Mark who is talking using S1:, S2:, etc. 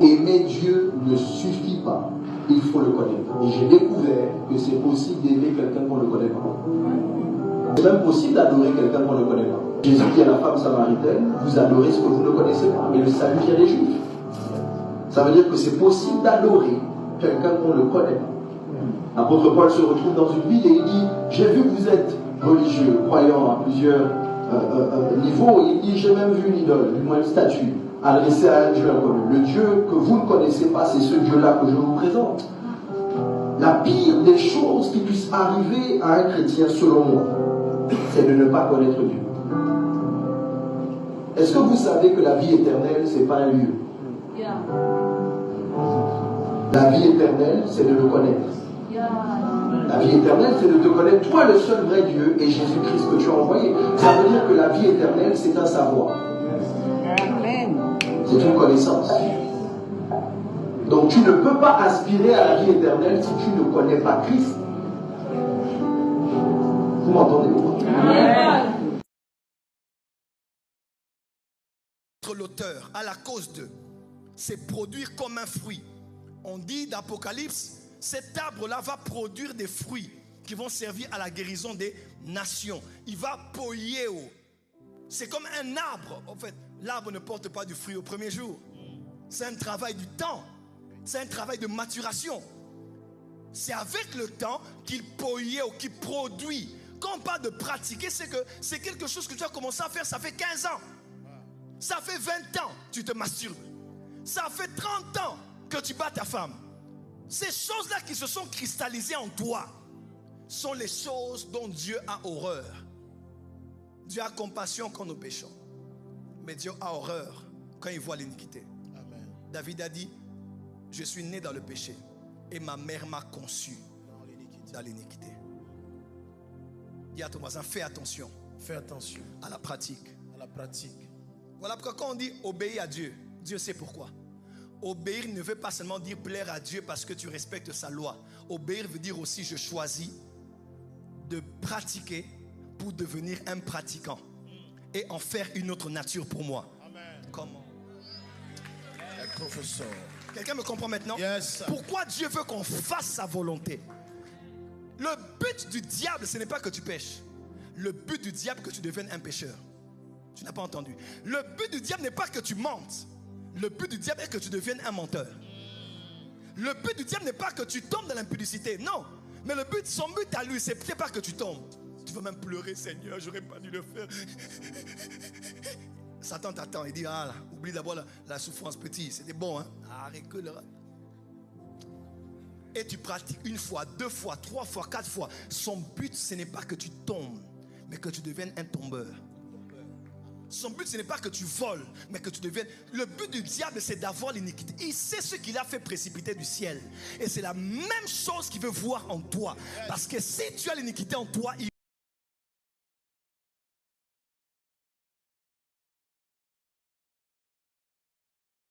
S1: Aimer Dieu ne suffit pas, il faut le connaître. Et j'ai découvert que c'est possible d'aimer quelqu'un qu'on ne connaît pas. C'est même possible d'adorer quelqu'un qu'on ne connaît pas. Jésus dit à la femme samaritaine, vous adorez ce que vous ne connaissez pas, mais le salut vient des Juifs. Ça veut dire que c'est possible d'adorer quelqu'un qu'on ne connaît pas. L'apôtre Paul se retrouve dans une ville et il dit, j'ai vu que vous êtes religieux, croyant à plusieurs niveaux. Il dit, j'ai même vu une idole, du moins une statue, adressée à un Dieu inconnu. Le Dieu que vous ne connaissez pas, c'est ce Dieu-là que je vous présente. La pire des choses qui puissent arriver à un chrétien, selon moi, c'est de ne pas connaître Dieu. Est-ce que vous savez que la vie éternelle, ce n'est pas un lieu? La vie éternelle, c'est de le connaître. La vie éternelle, c'est de te connaître, toi le seul vrai Dieu et Jésus-Christ que tu as envoyé. Ça veut dire que la vie éternelle, c'est un savoir. C'est une connaissance. Donc tu ne peux pas aspirer à la vie éternelle si tu ne connais pas Christ. Vous m'entendez ou pas?
S2: L'auteur, à la cause de, c'est produire comme un fruit. On dit d'Apocalypse, cet arbre-là va produire des fruits qui vont servir à la guérison des nations. Il va poieo. C'est comme un arbre. En fait, l'arbre ne porte pas du fruit au premier jour. C'est un travail du temps. C'est un travail de maturation. C'est avec le temps qu'il poieo, qu'il produit. Quand on parle de pratiquer, c'est que c'est quelque chose que tu as commencé à faire, ça fait 15 ans. Ça fait 20 ans que tu te masturbes. Ça fait 30 ans que tu bats ta femme. Ces choses-là qui se sont cristallisées en toi sont les choses dont Dieu a horreur. Dieu a compassion quand nous péchons. Mais Dieu a horreur quand il voit l'iniquité. Amen. David a dit, je suis né dans le péché et ma mère m'a conçu dans l'iniquité. Dis à ton voisin, fais attention.
S3: Fais attention
S2: à la pratique.
S3: À la pratique.
S2: Voilà pourquoi quand on dit obéir à Dieu, Dieu sait pourquoi. Obéir ne veut pas seulement dire plaire à Dieu parce que tu respectes sa loi. Obéir veut dire aussi je choisis de pratiquer pour devenir un pratiquant et en faire une autre nature pour moi. Amen. Comment?
S3: Professeur.
S2: Quelqu'un me comprend maintenant?
S3: Yes.
S2: Pourquoi Dieu veut qu'on fasse sa volonté? Le but du diable, ce n'est pas que tu pêches. Le but du diable, c'est que tu deviennes un pécheur. Tu n'as pas entendu. Le but du diable n'est pas que tu mentes. Le but du diable est que tu deviennes un menteur. Le but du diable n'est pas que tu tombes dans l'impudicité. Non. Mais son but à lui, c'est peut-être pas que tu tombes. Tu vas même pleurer, Seigneur, j'aurais pas dû le faire. Satan t'attend. Il dit, ah, là, oublie d'abord la souffrance petit. C'était bon, hein. Arrête que le... Et tu pratiques une fois, 2 fois, 3 fois, 4 fois. Son but, ce n'est pas que tu tombes, mais que tu deviennes un tombeur. Son but, ce n'est pas que tu voles, mais que tu deviennes... Le but du diable, c'est d'avoir l'iniquité. Il sait ce qu'il a fait précipiter du ciel. Et c'est la même chose qu'il veut voir en toi. Parce que si tu as l'iniquité en toi, il